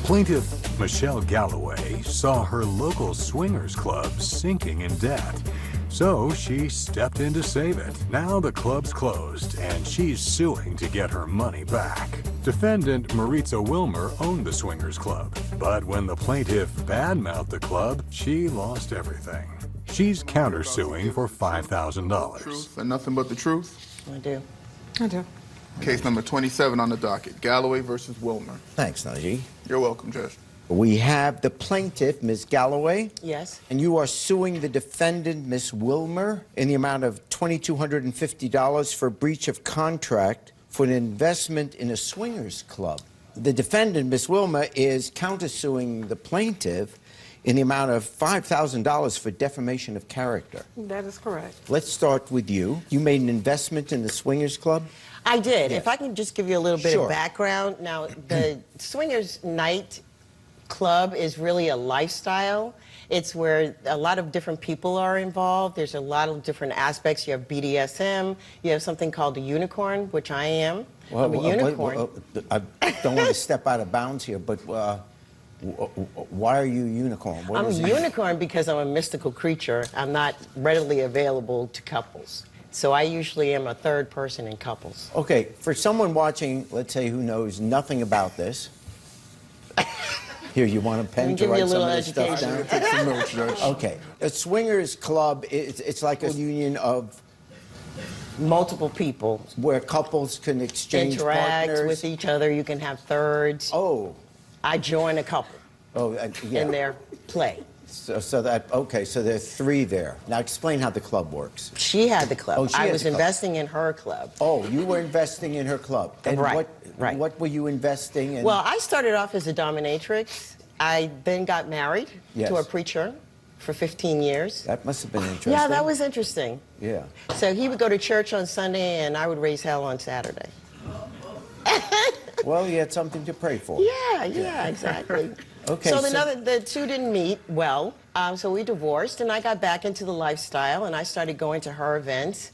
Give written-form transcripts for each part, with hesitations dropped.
Plaintiff Michelle Galloway saw her local swingers club sinking in debt. So she stepped in to save it. Now the club's closed, and she's suing to get her money back. Defendant Muritza Wilmer owned the swingers club, but when the plaintiff badmouthed the club, she lost everything. She's countersuing for $5,000. Truth and nothing but the truth? I do. I do. Case number 27 on the docket, Galloway versus Wilmer. Thanks, Najee. You're welcome, Judge. We have the plaintiff, Ms. Galloway. Yes. And you are suing the defendant, Ms. Wilmer, in the amount of $2,250 for breach of contract for an investment in a swingers club. The defendant, Ms. Wilmer, is countersuing the plaintiff in the amount of $5,000 for defamation of character. That is correct. Let's start with you. You made an investment in the swingers club? I did. Yes. If I can just give you a little bit Sure. of background. Now, the Swingers Night Club is really a lifestyle. It's where a lot of different people are involved. There's a lot of different aspects. You have BDSM. You have something called a unicorn, which I am. I'm a unicorn. I don't want to step out of bounds here, but why are you a unicorn? I'm a unicorn because I'm a mystical creature. I'm not readily available to couples. So I usually am a third person in couples. Okay, for someone watching, let's say, who knows nothing about this, here, you want a pen to write some of this stuff down? Take some notes, Judge. Okay, a swingers club, it's like a union of Multiple people where couples can exchange interact partners. with each other. You can have thirds. Oh, I join a couple yeah. in their play. So that, okay, so there are three there. Now explain how the club works. She had the club. Oh, she I had was the club. investing in her club. Oh, you were investing in her club. And Right, what were you investing in? Well, I started off as a dominatrix. I then got married Yes. to a preacher for 15 years. That must have been interesting. Yeah, that was interesting. Yeah. So he would go to church on Sunday, and I would raise hell on Saturday. Well, you had something to pray for. Yeah, exactly. Okay, So, so- the two didn't meet well, so we divorced, and I got back into the lifestyle, and I started going to her events.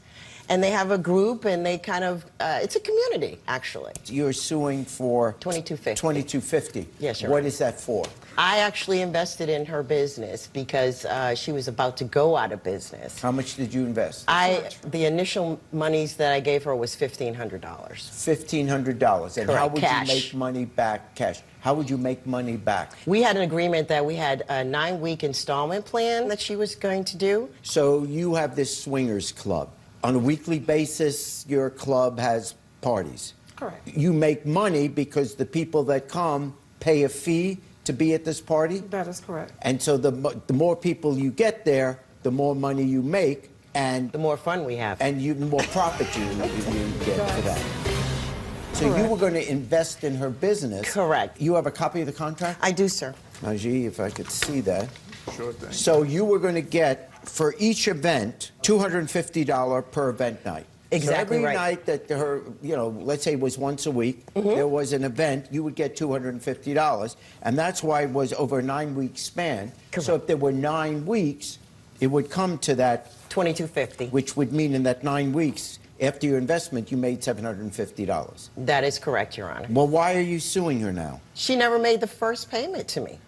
And they have a group, and they kind of, it's a community, actually. You're suing for $2,250. $2,250. Yes, Your What Honor. is that for? I actually invested in her business because she was about to go out of business. How much did you invest? The initial monies that I gave her was $1,500. $1,500. And how Correct, would cash. you make money back? Cash. How would you make money back? We had an agreement that we had a 9-week installment plan that she was going to do. So you have this swingers club. On a weekly basis, your club has parties. Correct. You make money because the people that come pay a fee to be at this party? That is correct. And so the more people you get there, the more money you make, and The more fun we have. the more profit you get for that. So you Correct. were going to invest in her business. Correct. You have a copy of the contract? I do, sir. Najee, if I could see that. Sure thing. So you were going to get, for each event, $250 per event night. Exactly so every right. night that her, let's say it was once a week, there was an event, you would get $250. And that's why it was over a 9-week span. Correct. So if there were 9 weeks, it would come to that, $2,250. which would mean in that 9 weeks, after your investment, you made $750. That is correct, Your Honor. Well, why are you suing her now? She never made the first payment to me.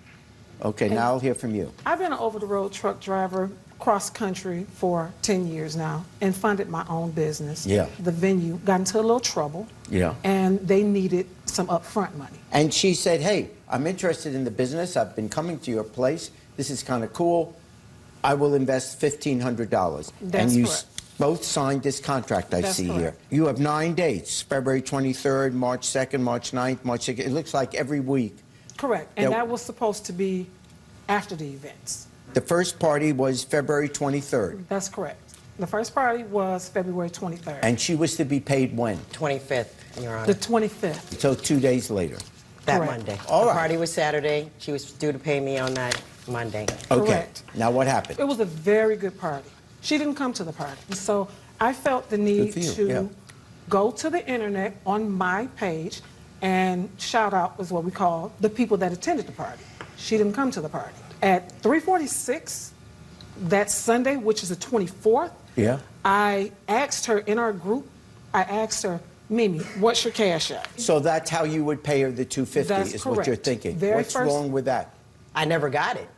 Okay, now I'll hear from you. I've been an over-the-road truck driver cross-country for 10 years now and funded my own business. Yeah. The venue got into a little trouble. Yeah. And they needed some upfront money. And she said, hey, I'm interested in the business. I've been coming to your place. This is kind of cool. I will invest $1,500. And That's you correct. both signed this contract I That's see here. correct. You have 9 dates, February 23rd, March 2nd, March 9th, March 6th. It looks like every week. Correct. And Yeah. that was supposed to be after the events. The first party was February 23rd. That's correct. The first party was February 23rd. And she was to be paid when? 25th, Your Honor. The 25th. So 2 days later. That Correct. Monday. All the right. party was Saturday. She was due to pay me on that Monday. Okay. Correct. Now what happened? It was a very good party. She didn't come to the party. So I felt the need for you, to yeah. go to the internet on my page and shout out is what we call the people that attended the party. She didn't come to the party. At 3:46 that Sunday, which is the 24th, Yeah. I asked her in our group, I asked her, Mimi, what's your cash app? So that's how you would pay her the $250 That's is what you're correct. thinking. Very What's first- wrong with that? I never got it.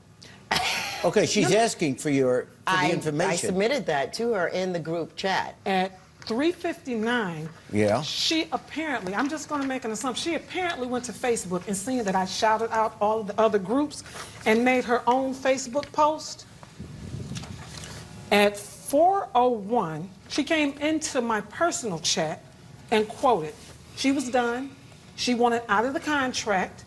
Okay, she's asking for the I information. submitted that to her in the group chat. At 3:59, Yeah. she apparently, I'm just going to make an assumption, she apparently went to Facebook and seen that I shouted out all of the other groups and made her own Facebook post. At 4:01, she came into my personal chat and quoted. She was done. She wanted out of the contract.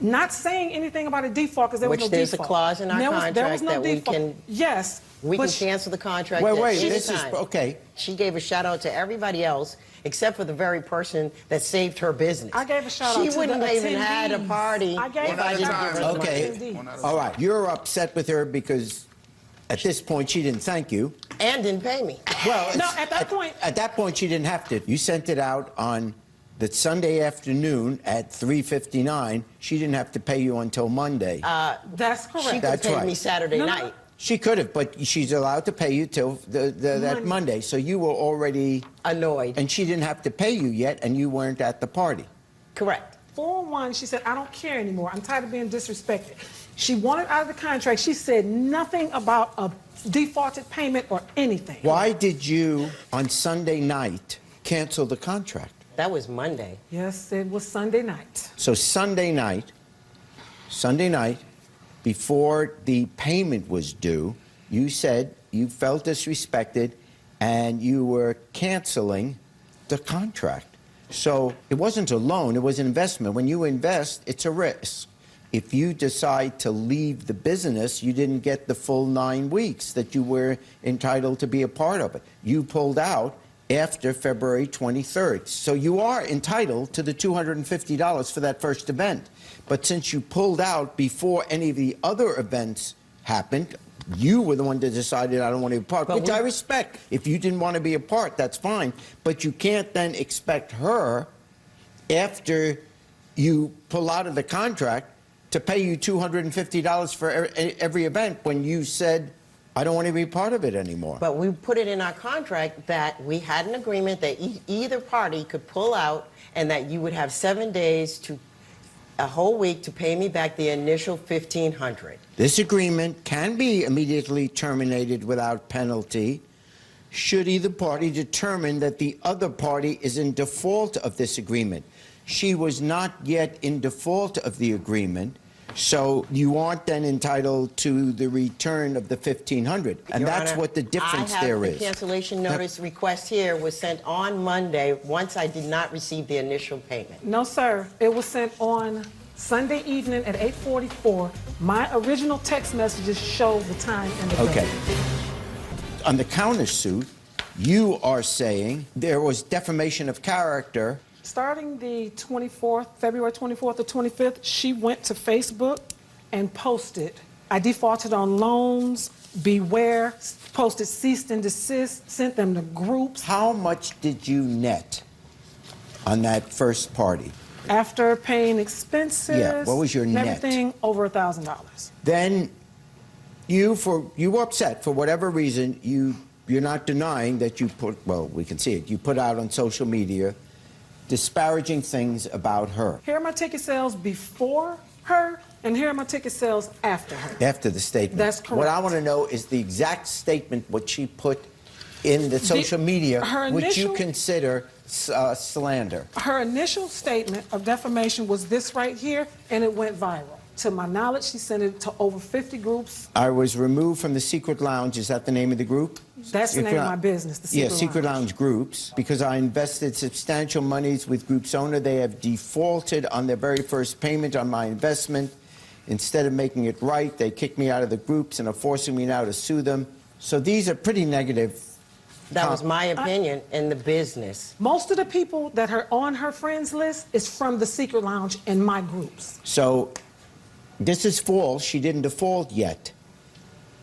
Not saying anything about a default because there was no Which default. there's a clause in our There was contract no that we default. can- Yes. We but can she- cancel the contract Wait, at any this is, time. okay. She gave a shout out to everybody else except for the very person that saved her business. I gave a shout out She to wouldn't the even had a attendees. party I gave if a I didn't shout out give her to the the Okay. money. attendees. All right, you're upset with her because at this point she didn't thank you. And didn't pay me. Well, No, it's- at that point- At that point, she didn't have to. You sent it out on the Sunday afternoon at 3:59. She didn't have to pay you until Monday. That's She correct. could have That's paid right. me Saturday No, no, night. She could have, but she's allowed to pay you till that Monday. So you were already, Annoyed. and she didn't have to pay you yet, and you weren't at the party. Correct. 4:01, she said, I don't care anymore. I'm tired of being disrespected. She wanted out of the contract. She said nothing about a defaulted payment or anything. Why did you, on Sunday night, cancel the contract? That was Monday. Yes, it was Sunday night. So Sunday night, before the payment was due, you said you felt disrespected and you were canceling the contract. So it wasn't a loan, it was an investment. When you invest, it's a risk. If you decide to leave the business, you didn't get the full 9 weeks that you were entitled to be a part of it. You pulled out after February 23rd. So you are entitled to the $250 for that first event. But since you pulled out before any of the other events happened, you were the one that decided I don't want to be a part, which I respect. If you didn't want to be a part, that's fine. But you can't then expect her, after you pull out of the contract, to pay you $250 for every event when you said, I don't want to be part of it anymore. But we put it in our contract that we had an agreement that either party could pull out and that you would have 7 days to a whole week to pay me back the initial $1,500. This agreement can be immediately terminated without penalty should either party determine that the other party is in default of this agreement. She was not yet in default of the agreement, so you aren't then entitled to the return of the $1,500. And Your that's Honor, what the difference there I have is. the cancellation notice request here was sent on Monday once I did not receive the initial payment. No, sir. It was sent on Sunday evening at 8:44. My original text messages show the time and the date. Okay. On the countersuit, you are saying there was defamation of character. Starting the 24th, February 24th or 25th, she went to Facebook and posted, I defaulted on loans, beware, posted cease and desist, sent them to groups. How much did you net on that first party? After paying expenses, Yeah, what was your and net? everything over $1,000. Then you were upset for whatever reason. You're not denying that you put, well, we can see it. You put out on social media disparaging things about her Here are my ticket sales before her, and here are my ticket sales after her. after the statement. That's What I correct. want to know is the exact statement what she put in the social media, her which you initial- consider slander. Her initial statement of defamation was this right here, and it went viral. To my knowledge, she sent it to over 50 groups. I was removed from the Secret Lounge. Is that the name of the group? That's the name of my business, the Secret Secret Lounge. Lounge Groups. Because I invested substantial monies with Group's owner, they have defaulted on their very first payment on my investment. Instead of making it right, they kicked me out of the groups and are forcing me now to sue them. So these are pretty negative. That was my opinion in the business. Most of the people that are on her friends list is from the Secret Lounge and my groups. So this is false. She didn't default yet.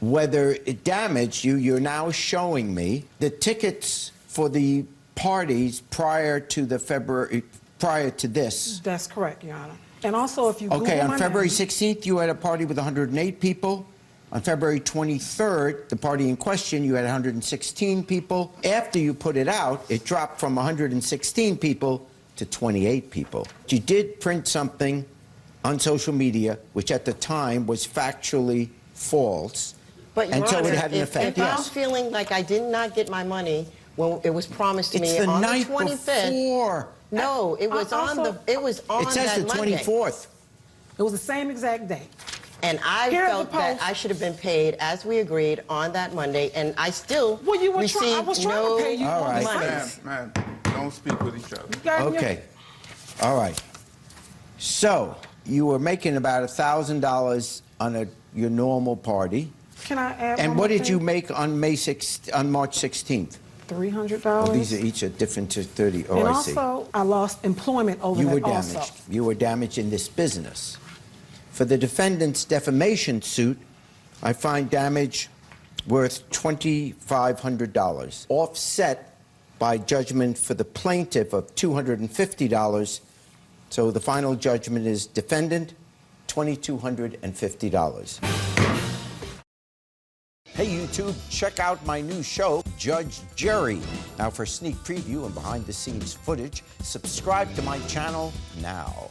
Whether it damaged you, you're now showing me the tickets for the parties prior to this. That's correct, Your Honor. And also, if you Okay, Google on my February name, 16th, you had a party with 108 people. On February 23rd, the party in question, you had 116 people. After you put it out, it dropped from 116 people to 28 people. You did print something on social media, which at the time was factually false. But, and Your so Honor, it had an effect, if yes. I'm feeling like I did not get my money when it was promised to It's me the on night the 25th. before. No, it was on also- the. It was on It says that the Monday. 24th. It was the same exact date. And I Here's felt the that post. I should have been paid as we agreed on that Monday, and I still Well, you were received I was trying no to pay you All on right. the money. first. Man, don't speak with each other. You got your- Okay. All right. So you were making about $1,000 on your normal party. Can I add And one what more did you thing? make on March 16th? $300. Well, these are each are different to 30. Oh, and I see. also, I lost employment over You that were damaged. also. You were damaged in this business. For the defendant's defamation suit, I find damage worth $2,500, offset by judgment for the plaintiff of $250. So the final judgment is defendant, $2,250. Hey YouTube, check out my new show, Judge Jerry. Now for sneak preview and behind the scenes footage, subscribe to my channel now.